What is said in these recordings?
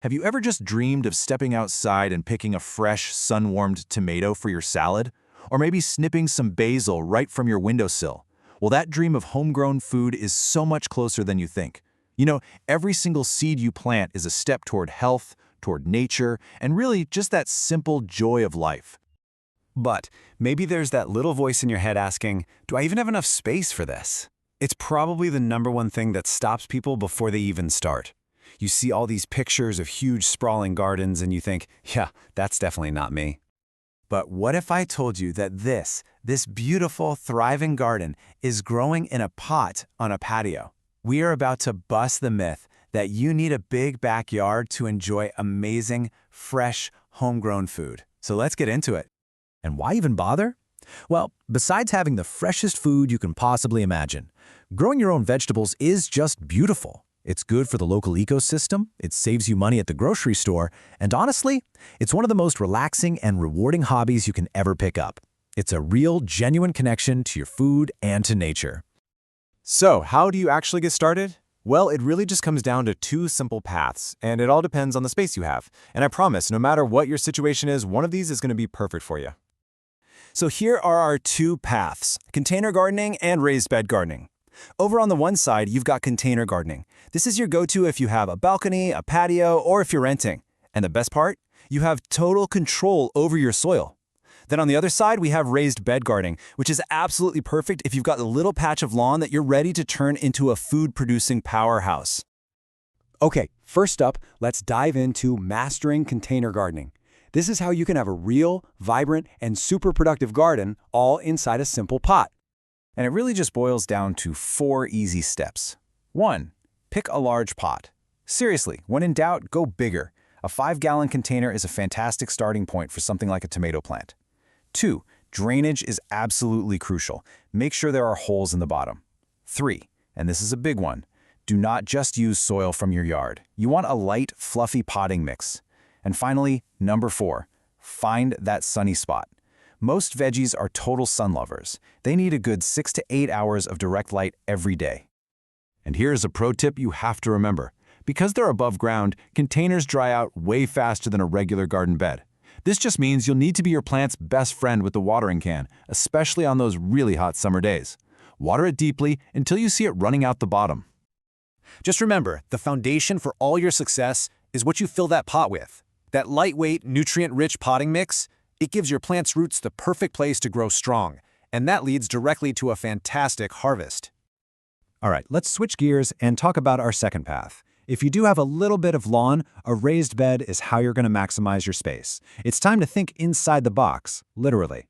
Have you ever just dreamed of stepping outside and picking a fresh, sun-warmed tomato for your salad? Or maybe snipping some basil right from your windowsill? Well, that dream of homegrown food is so much closer than you think. You know, every single seed you plant is a step toward health, toward nature, and really just that simple joy of life. But maybe there's that little voice in your head asking, do I even have enough space for this? It's probably the #1 thing that stops people before they even start. You see all these pictures of huge sprawling gardens and you think, yeah, that's definitely not me. But what if I told you that this beautiful, thriving garden is growing in a pot on a patio? We are about to bust the myth that you need a big backyard to enjoy amazing, fresh, homegrown food. So let's get into it. And why even bother? Well, besides having the freshest food you can possibly imagine, growing your own vegetables is just beautiful. It's good for the local ecosystem, it saves you money at the grocery store, and honestly, it's one of the most relaxing and rewarding hobbies you can ever pick up. It's a real, genuine connection to your food and to nature. So, how do you actually get started? Well, it really just comes down to 2 simple paths, and it all depends on the space you have. And I promise, no matter what your situation is, one of these is going to be perfect for you. So here are our 2 paths, container gardening and raised bed gardening. Over on the one side, you've got container gardening. This is your go-to if you have a balcony, a patio, or if you're renting. And the best part? You have total control over your soil. Then on the other side, we have raised bed gardening, which is absolutely perfect if you've got a little patch of lawn that you're ready to turn into a food-producing powerhouse. Okay, first up, let's dive into mastering container gardening. This is how you can have a real, vibrant, and super productive garden all inside a simple pot. And it really just boils down to 4 easy steps. 1. Pick a large pot. Seriously, when in doubt, go bigger. A 5-gallon container is a fantastic starting point for something like a tomato plant. 2. Drainage is absolutely crucial. Make sure there are holes in the bottom. 3. And this is a big one. Do not just use soil from your yard. You want a light, fluffy potting mix. And finally, number 4. Find that sunny spot. Most veggies are total sun lovers. They need a good 6 to 8 hours of direct light every day. And here's a pro tip you have to remember. Because they're above ground, containers dry out way faster than a regular garden bed. This just means you'll need to be your plant's best friend with the watering can, especially on those really hot summer days. Water it deeply until you see it running out the bottom. Just remember, the foundation for all your success is what you fill that pot with. That lightweight, nutrient-rich potting mix, it gives your plant's roots the perfect place to grow strong, and that leads directly to a fantastic harvest. All right, let's switch gears and talk about our second path. If you do have a little bit of lawn, a raised bed is how you're going to maximize your space. It's time to think inside the box, literally.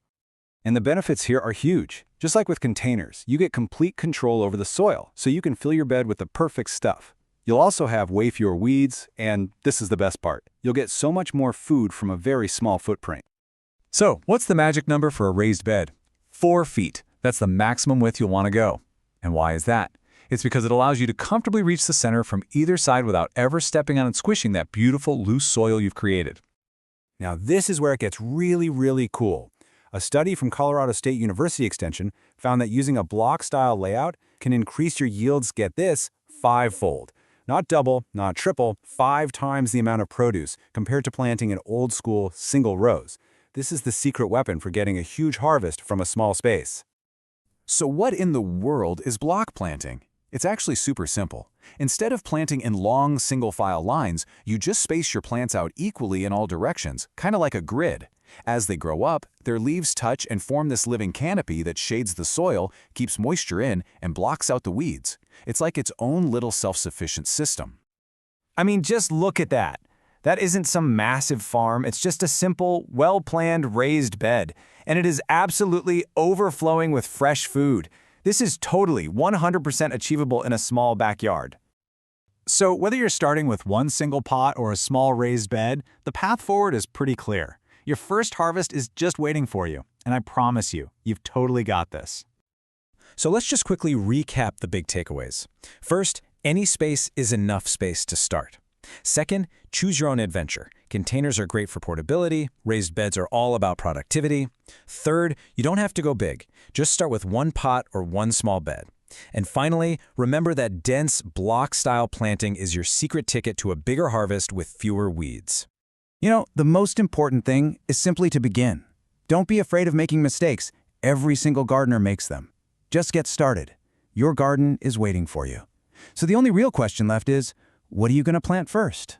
And the benefits here are huge. Just like with containers, you get complete control over the soil, so you can fill your bed with the perfect stuff. You'll also have way fewer weeds, and this is the best part. You'll get so much more food from a very small footprint. So, what's the magic number for a raised bed? 4 feet. That's the maximum width you'll want to go. And why is that? It's because it allows you to comfortably reach the center from either side without ever stepping on and squishing that beautiful, loose soil you've created. Now, this is where it gets really cool. A study from Colorado State University Extension found that using a block-style layout can increase your yields, get this, 5-fold. Not double, not triple, 5 times the amount of produce compared to planting in old-school single rows. This is the secret weapon for getting a huge harvest from a small space. So what in the world is block planting? It's actually super simple. Instead of planting in long single-file lines, you just space your plants out equally in all directions, kind of like a grid. As they grow up, their leaves touch and form this living canopy that shades the soil, keeps moisture in, and blocks out the weeds. It's like its own little self-sufficient system. I mean, just look at that. That isn't some massive farm, it's just a simple, well-planned raised bed. And it is absolutely overflowing with fresh food. This is totally 100% achievable in a small backyard. So whether you're starting with one single pot or a small raised bed, the path forward is pretty clear. Your first harvest is just waiting for you, and I promise you, you've totally got this. So let's just quickly recap the big takeaways. First, any space is enough space to start. Second, choose your own adventure. Containers are great for portability. Raised beds are all about productivity. Third, you don't have to go big. Just start with one pot or one small bed. And finally, remember that dense, block-style planting is your secret ticket to a bigger harvest with fewer weeds. You know, the most important thing is simply to begin. Don't be afraid of making mistakes. Every single gardener makes them. Just get started. Your garden is waiting for you. So the only real question left is, what are you going to plant first?